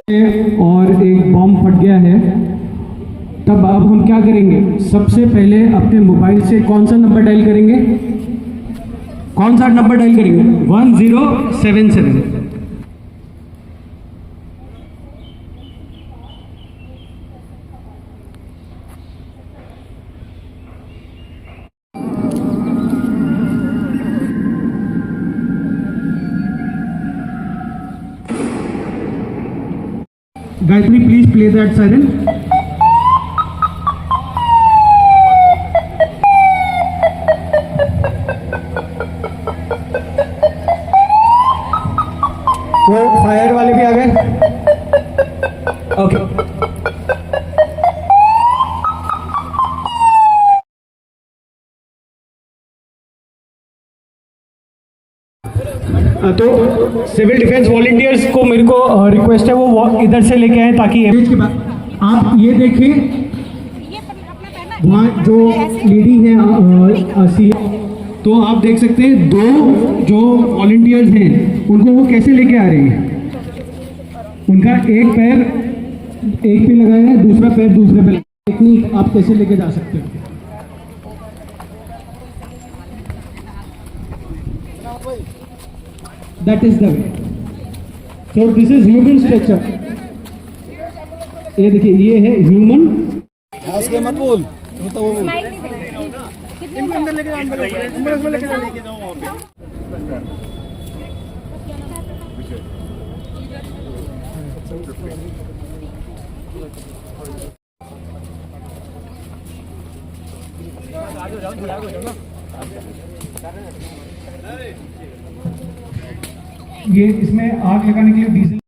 और एक बॉम्ब फट गया है, तब अब हम क्या करेंगे? सबसे पहले अपने मोबाइल से कौन सा नंबर डायल करेंगे? कौन सा नंबर डायल करेंगे? 1077। Gayatri, please play that siren. वो फायर वाले भी आ गए। ओके। तो सिविल डिफेंस वॉलंटियर्स को मेरे को रिक्वेस्ट है वो इधर से लेके आए, ताकि के बाद आप ये देखें वहाँ जो लेडी है तो आप देख सकते हैं दो जो वॉलंटियर्स हैं उनको वो कैसे लेके आ रहे हैं। उनका एक पैर एक पे लगाया है, दूसरा पैर दूसरे पे। टेक्निक आप कैसे लेके जा सकते हो? That is the way. So this is human structure. ये देखिए, ये है ह्यूमन। के मत बोल तो वो इनको अंदर लेके जाओ, एम्बुलेंस में लेके जाओ। ये इसमें आग लगाने के लिए डीजल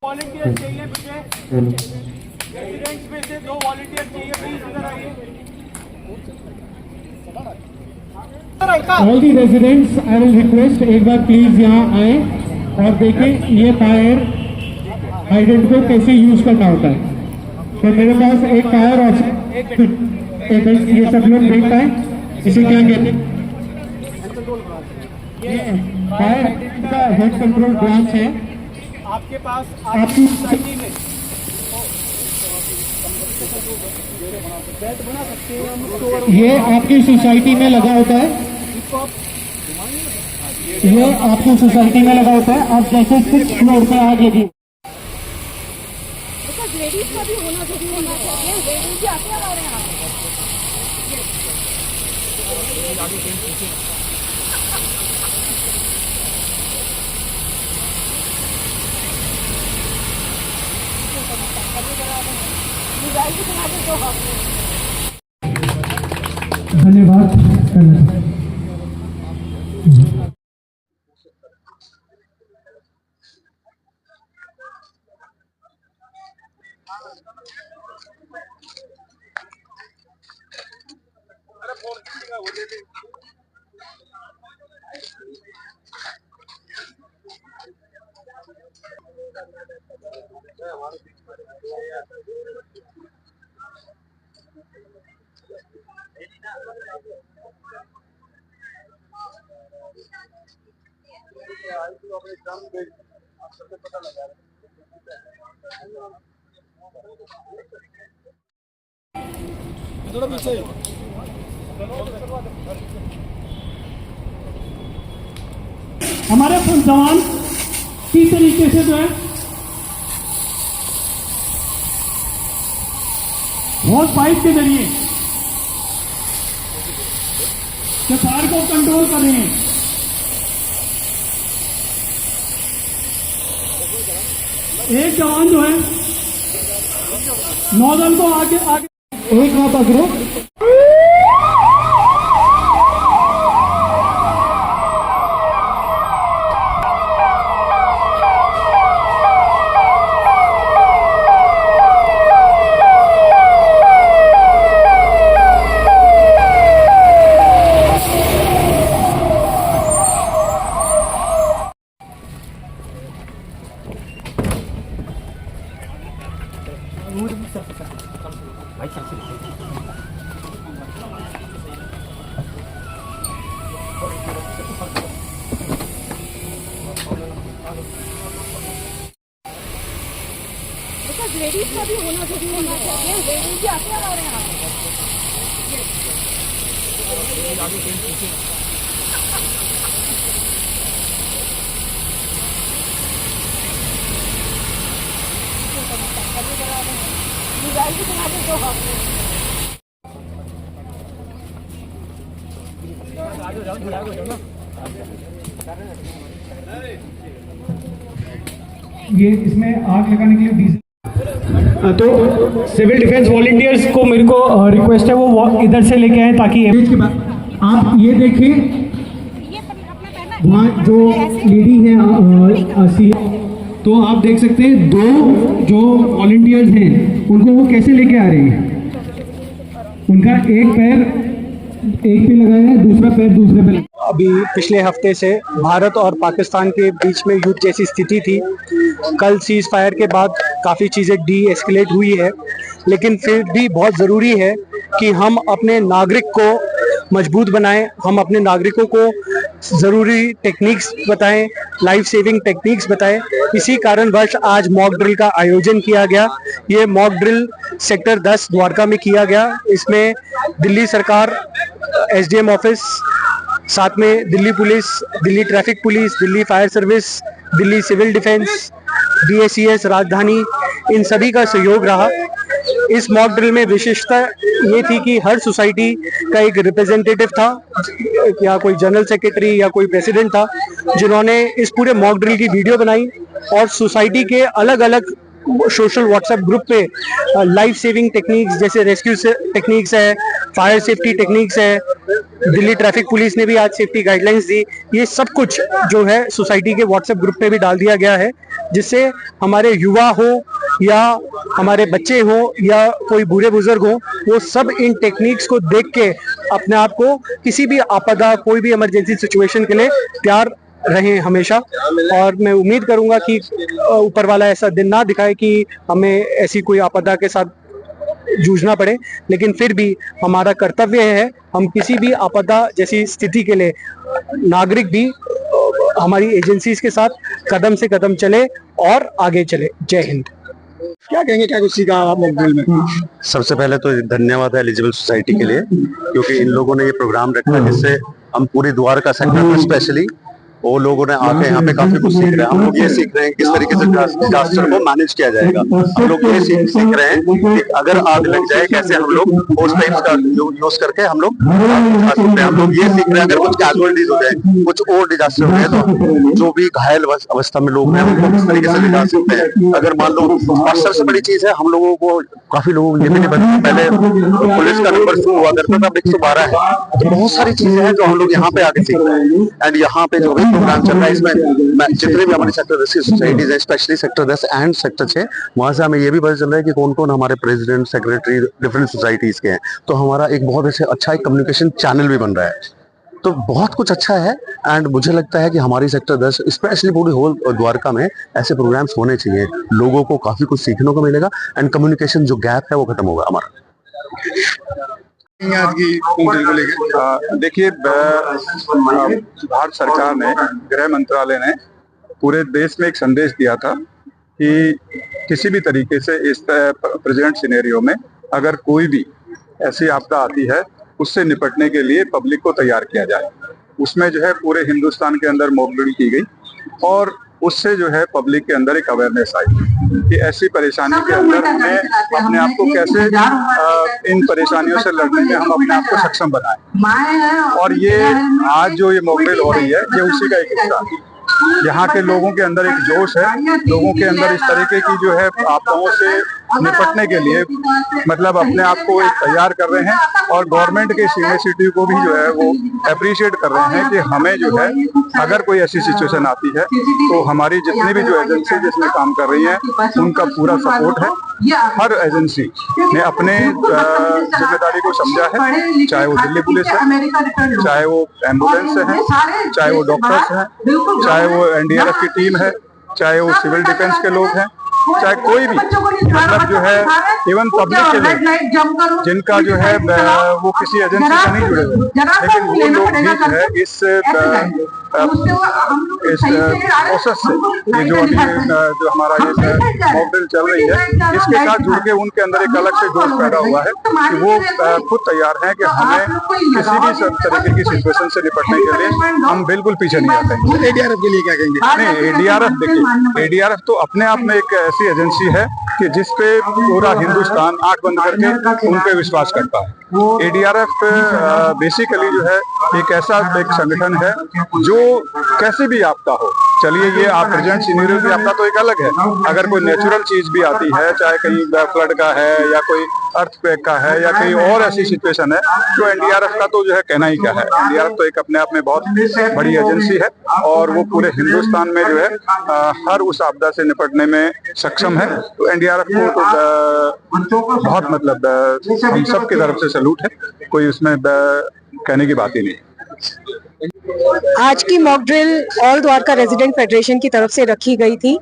वॉलंटियर चाहिए मुझे, रेजिडेंट्स में से 2 वॉलंटियर चाहिए, प्लीज इधर आइए। All the residents I will request एक बार प्लीज यहाँ आए और देखें ये फायर हाइडेंट को कैसे यूज करना होता है। तो मेरे पास एक फायर ऑप्शन, ये सब लोग देख पाए इसे क्या कहते हैं? फायर का हेड कंट्रोल ब्रांच है आपके पास आपकी सोसाइटी में बना सकते हैं। ये आपकी सोसाइटी में लगा होता है, ये आपकी सोसाइटी में लगा होता है। आप जैसे 6th फ्लोर पे आग लगी, लेडीज का भी होना चाहिए, लेडीज भी आते हैं हमारे यहाँ। धन्यवाद करना चाहिए। हमारे जवान किस तरीके से जो है हॉर्स पाइप के जरिए कि फायर को कंट्रोल कर रहे हैं। एक जवान जो है नौदल को आगे एक रहा ग्रुप लेडीज का भी होना चाहिए। लेडीज भी आते हैं हमारे यहाँ। ये इसमें आग लगाने के लिए डीजल तो सिविल डिफेंस वॉलंटियर्स को मेरे को रिक्वेस्ट है वो इधर से लेके आए ताकि के बाद आप ये देखिए वहाँ जो लेडी है तो आप देख सकते हैं दो जो वॉलंटियर्स हैं उनको वो कैसे लेके आ रहे हैं। उनका एक पैर एक पे लगाया है, दूसरा पैर दूसरे पे लगाया। अभी पिछले हफ्ते से भारत और पाकिस्तान के बीच में युद्ध जैसी स्थिति थी। कल सीज फायर के बाद काफ़ी चीज़ें डी एस्केलेट हुई है, लेकिन फिर भी बहुत ज़रूरी है कि हम अपने नागरिक को मजबूत बनाएं, हम अपने नागरिकों को ज़रूरी टेक्निक्स बताएं, लाइफ सेविंग टेक्निक्स बताएं। इसी कारणवश आज मॉक ड्रिल का आयोजन किया गया। ये मॉक ड्रिल सेक्टर 10 द्वारका में किया गया। इसमें दिल्ली सरकार, एसडीएम ऑफिस, साथ में Delhi police, Delhi traffic police, Delhi fire service, Delhi civil defence, DSES राजधानी, इन सभी का सहयोग रहा। इस मॉक ड्रिल में विशेषता ये थी कि हर सोसाइटी का एक रिप्रेजेंटेटिव था, या कोई जनरल सेक्रेटरी या कोई प्रेसिडेंट था, जिन्होंने इस पूरे मॉक ड्रिल की वीडियो बनाई और सोसाइटी के अलग अलग सोशल व्हाट्सएप ग्रुप पे लाइफ सेविंग टेक्निक्स जैसे रेस्क्यू टेक्निक्स है, फायर सेफ्टी टेक्निक्स है, दिल्ली ट्रैफिक पुलिस ने भी आज सेफ्टी गाइडलाइंस दी, ये सब कुछ जो है सोसाइटी के व्हाट्सएप ग्रुप पे भी डाल दिया गया है, जिससे हमारे युवा हो या हमारे बच्चे हो या कोई बूढ़े बुजुर्ग हो, वो सब इन टेक्निक्स को देख के अपने आप को किसी भी आपदा, कोई भी इमरजेंसी सिचुएशन के लिए तैयार रहें हमेशा। और मैं उम्मीद करूंगा कि ऊपर वाला ऐसा दिन ना दिखाए कि हमें ऐसी कोई आपदा के साथ जूझना पड़े, लेकिन फिर भी हमारा कर्तव्य है हम किसी भी आपदा जैसी स्थिति के लिए नागरिक भी हमारी एजेंसीज के साथ कदम से कदम चले और आगे चले। जय हिंद। क्या कहेंगे, क्या कुछ सीखा आप मॉक ड्रिल में? सबसे पहले तो धन्यवाद है एलिजिबल सोसाइटी के लिए, क्योंकि इन लोगों ने ये प्रोग्राम रखा जिससे हम पूरी द्वारका सेक्टर में स्पेशली वो लोगों ने आके यहाँ पे काफी कुछ सीख रहे हैं। हम लोग ये सीख रहे हैं किस तरीके से डिजास्टर को मैनेज किया जाएगा। हम लोग ये सीख रहे हैं कि अगर आग लग जाए कैसे हम लोग होस पाइप्स का यूज करके हम लोग बुझा सकते हैं। हम लोग ये सीख रहे हैं अगर कुछ कैजुअलिटीज हो जाए, कुछ और डिजास्टर हो जाए, तो जो भी घायल अवस्था में लोग हैं उनको किस तरीके से निकाल सकते हैं। अगर मान लो, और सबसे बड़ी चीज है, हम लोगों को काफी लोगों को ये भी नहीं पता, पहले पुलिस का नंबर शुरू हुआ करता था 112 है, तो बहुत सारी चीजें हैं जो हम लोग यहाँ पे आके सीख रहे हैं। एंड यहाँ पे जो प्रोग्राम चल रहा है इसमें जितने भी हमारी सेक्टर 10 की सोसाइटीज है, स्पेशली सेक्टर 10 एंड सेक्टर 6, वहां से हमें ये भी पता चल रहा है कि कौन कौन हमारे प्रेसिडेंट, सेक्रेटरी डिफरेंट सोसाइटीज के हैं। तो हमारा एक बहुत अच्छा एक कम्युनिकेशन चैनल भी बन रहा है, तो बहुत कुछ अच्छा है। एंड मुझे लगता है कि हमारी सेक्टर 10 स्पेशली पूरी होल द्वारका में ऐसे प्रोग्राम्स होने चाहिए। लोगों को काफी कुछ सीखने को मिलेगा एंड कम्युनिकेशन जो गैप है वो खत्म होगा हमारा। आज की देखिए, भारत सरकार ने, गृह मंत्रालय ने पूरे देश में एक संदेश दिया था कि किसी भी तरीके से इस प्रेजेंट सिनेरियो में अगर कोई भी ऐसी आपदा आती है उससे निपटने के लिए पब्लिक को तैयार किया जाए। उसमें जो है पूरे हिंदुस्तान के अंदर मॉक ड्रिल की गई और उससे जो है पब्लिक के अंदर एक अवेयरनेस आई कि ऐसी परेशानी के अंदर हमें अपने आप को कैसे इन परेशानियों से लड़ने में हम अपने आप को सक्षम बनाएं। और ये आज जो ये मॉक ड्रिल हो रही है, ये उसी का एक हिस्सा है। यहाँ के लोगों के अंदर एक जोश है, लोगों के अंदर इस तरीके की जो है आपदाओं से निपटने के लिए मतलब अपने आप को एक तैयार कर रहे हैं। और गवर्नमेंट के सीनियर सिटीजन को भी जो है वो अप्रिशिएट कर रहे हैं कि हमें जो है अगर कोई ऐसी सिचुएशन आती है तो हमारी जितनी भी जो एजेंसी जिसमें काम कर रही है उनका पूरा सपोर्ट है। हर एजेंसी ने अपने जिम्मेदारी को समझा है, चाहे वो दिल्ली पुलिस है, चाहे वो एम्बुलेंस है, चाहे वो डॉक्टर्स हैं, चाहे वो एनडीआरएफ की टीम है, चाहे वो सिविल डिफेंस के लोग हैं, चाहे कोई भी मतलब जो है इवन पब्लिक के लोग जिनका जो है वो किसी एजेंसी से नहीं जुड़े हुए, लेकिन वो लोग भी जो है इस प्रोसेस से ये जो अभी जो हमारा ये मॉक ड्रिल चल रही है इसके साथ जुड़ के उनके अंदर एक अलग से जोश पैदा हुआ है कि वो खुद तैयार हैं कि हमें किसी भी तरीके की सिचुएशन से निपटने के लिए हम बिल्कुल पीछे नहीं आते। एडीआरएफ के लिए क्या कहेंगे? नहीं, एडीआरएफ देखिए, एडीआरएफ तो अपने आप में एक ऐसी एजेंसी है कि जिसपे पूरा हिंदुस्तान आंख बंद करके उन पे विश्वास करता है। एडीआरएफ बेसिकली जो है एक ऐसा एक संगठन है जो कैसे भी आपदा हो, चलिए ये आप प्रेजेंट सीनियर की आपदा तो एक अलग है, अगर कोई नेचुरल चीज भी आती है, चाहे कहीं फ्लड का है या कोई अर्थक्वेक का है या कहीं और ऐसी सिचुएशन है, तो एनडीआरएफ का तो जो है कहना ही क्या है। एनडीआरएफ तो एक अपने आप में बहुत बड़ी एजेंसी है और वो पूरे हिंदुस्तान में जो है हर उस आपदा से निपटने में सक्षम है। तो एनडीआरएफ को तो बहुत मतलब हम सब की तरफ से सैल्यूट है, कोई उसमें कहने की बात ही नहीं। आज की mock drill all Dwarka resident federation की तरफ से रखी गई थी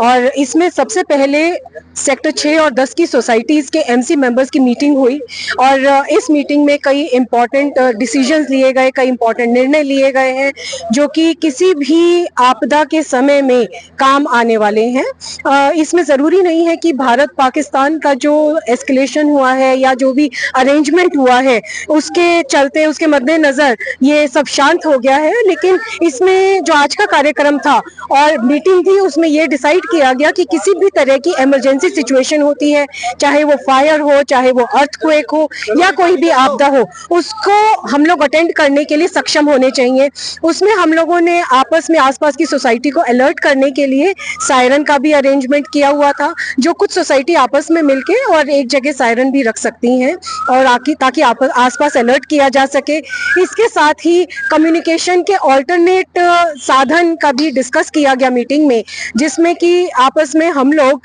और इसमें सबसे पहले सेक्टर 6 और 10 की सोसाइटीज के एमसी मेंबर्स की मीटिंग हुई और इस मीटिंग में कई इम्पोर्टेंट डिसीजंस लिए गए, कई इम्पोर्टेंट निर्णय लिए गए हैं जो कि किसी भी आपदा के समय में काम आने वाले हैं। इसमें ज़रूरी नहीं है कि भारत पाकिस्तान का जो एस्केलेशन हुआ है या जो भी अरेंजमेंट हुआ है उसके चलते, उसके मद्देनज़र ये सब शांत हो गया है, लेकिन इसमें जो आज का कार्यक्रम था और मीटिंग थी उसमें ये डिसाइड किया गया कि किसी भी तरह की इमरजेंसी सिचुएशन होती है, चाहे वो फायर हो, चाहे वो अर्थक्वेक हो या कोई भी आपदा हो, उसको हम लोग अटेंड करने के लिए सक्षम होने चाहिए। उसमें हम लोगों ने आपस में आसपास की सोसाइटी को अलर्ट करने के लिए सायरन का भी अरेंजमेंट किया हुआ था, जो कुछ सोसाइटी आपस में मिलके और एक जगह सायरन भी रख सकती हैं और ताकि आसपास अलर्ट किया जा सके। इसके साथ ही कम्युनिकेशन के ऑल्टरनेट साधन का भी डिस्कस किया गया मीटिंग में, जिसमें कि आपस में हम लोग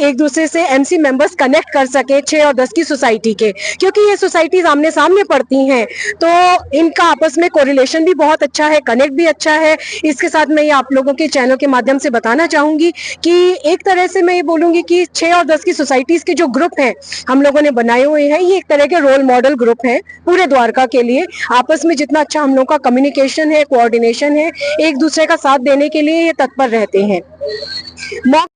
एक दूसरे से एमसी मेंबर्स कनेक्ट कर सके 6 और 10 की सोसाइटी के, क्योंकि ये सोसाइटीज आमने सामने पड़ती हैं तो इनका आपस में कोरिलेशन भी बहुत अच्छा है, कनेक्ट भी अच्छा है। इसके साथ मैं ये आप लोगों के चैनल के माध्यम से बताना चाहूंगी कि एक तरह से मैं ये बोलूंगी कि 6 और 10 की सोसाइटीज के जो ग्रुप हैं हम लोगों ने बनाए हुए हैं, ये एक तरह के रोल मॉडल ग्रुप हैं पूरे द्वारका के लिए। आपस में जितना अच्छा हम लोग का कम्युनिकेशन है, कोऑर्डिनेशन है, एक दूसरे का साथ देने के लिए ये तत्पर रहते हैं।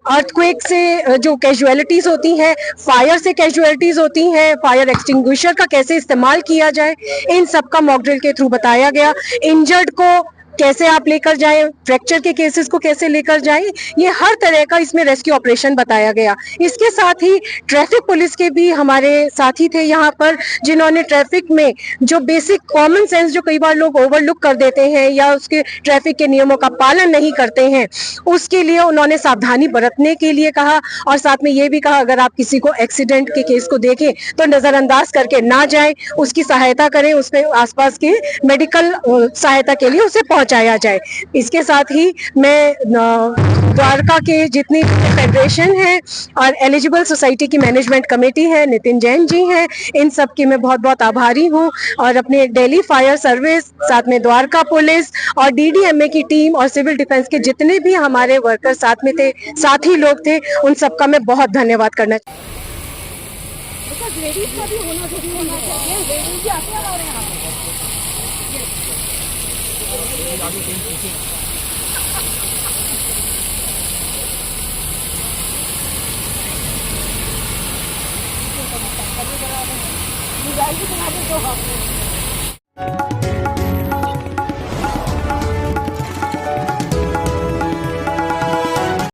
अर्थक्वेक से जो कैजुअलिटीज होती हैं, फायर से कैजुअलिटीज होती हैं, फायर एक्सटिंग्विशर का कैसे इस्तेमाल किया जाए, इन सब का मॉक ड्रिल के थ्रू बताया गया। इंजर्ड को कैसे आप लेकर जाएं, फ्रैक्चर के केसेस को कैसे लेकर जाएं, ये हर तरह का इसमें रेस्क्यू ऑपरेशन बताया गया। इसके साथ ही ट्रैफिक पुलिस के भी हमारे साथी थे यहाँ पर, जिन्होंने ट्रैफिक में जो बेसिक कॉमन सेंस जो कई बार लोग ओवरलुक कर देते हैं या उसके ट्रैफिक के नियमों का पालन नहीं करते हैं, उसके लिए उन्होंने सावधानी बरतने के लिए कहा और साथ में ये भी कहा अगर आप किसी को एक्सीडेंट के केस को देखें तो नजरअंदाज करके ना जाए, उसकी सहायता करें, उस पर आसपास के मेडिकल सहायता के लिए उसे पहुंचाया जाए। इसके साथ ही मैं द्वारका के जितनी फेडरेशन है और एलिजिबल सोसाइटी की मैनेजमेंट कमेटी है, नितिन जैन जी हैं, इन सब की मैं बहुत बहुत आभारी हूं और अपने दिल्ली फायर सर्विस, साथ में द्वारका पुलिस और डीडीएमए की टीम और सिविल डिफेंस के जितने भी हमारे वर्कर साथ में थे, साथी लोग थे, उन सबका मैं बहुत धन्यवाद करना लेडीज का भी होना चाहिए, लेडीज भी आते हैं हमारे यहाँ। मोबाइल भी बना दे 2 हाथ में।